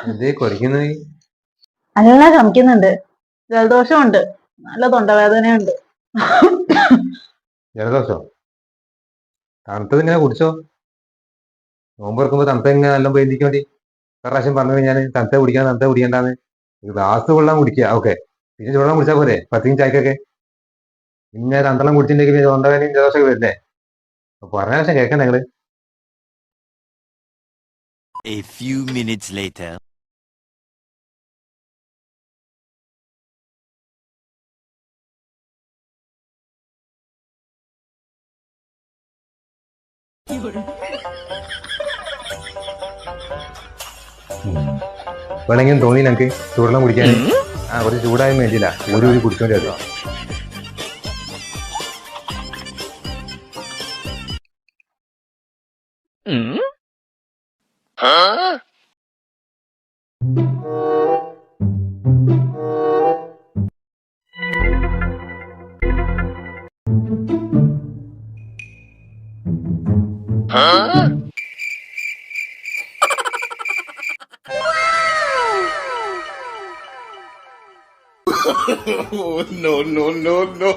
എന്തേ കുറയ്ക്കുന്നത്? നല്ല ചമക്കുന്നുണ്ട്. ജലദോഷമുണ്ട്. നല്ല തൊണ്ടവേദനയുണ്ട്. ജലദോഷോ? തണുത്തത് ഇങ്ങനെ കുടിച്ചോ. നോമ്പ് തുറക്കുമ്പോ തണുത്ത ഇങ്ങനെ നല്ല പേന്തിക്ക് വേണ്ടി പ്രാവശ്യം പറഞ്ഞു ഞാൻ തണുത്ത കുടിക്കാൻ തണുത്ത കുടിക്കണ്ടാന്ന്. ഗ്ലാസ് വെള്ളം കുടിക്കുക. ഓക്കെ, പിന്നെ ചൂടുവെള്ളം കുടിച്ചാൽ പോരെ? 10 ചായക്കൊക്കെ പിന്നെ തണ്ടെല്ലാം കുടിച്ചിട്ടുണ്ടെങ്കിൽ പിന്നെ തൊണ്ടവേദനയും ജലദോഷമൊക്കെ വരില്ലേ? പറഞ്ഞ ശേഷം കേൾക്കണ്ട നിങ്ങള്. A few minutes later. വേണമെങ്കിലും തോന്നി ഞങ്ങൾക്ക് ചൂടുവെള്ളം കുടിക്കാൻ. കുറച്ച് ചൂടായ വേണ്ടിയില്ല, ഊരി കുടിച്ചോണ്ടി വരും. Oh, no, no, no, no.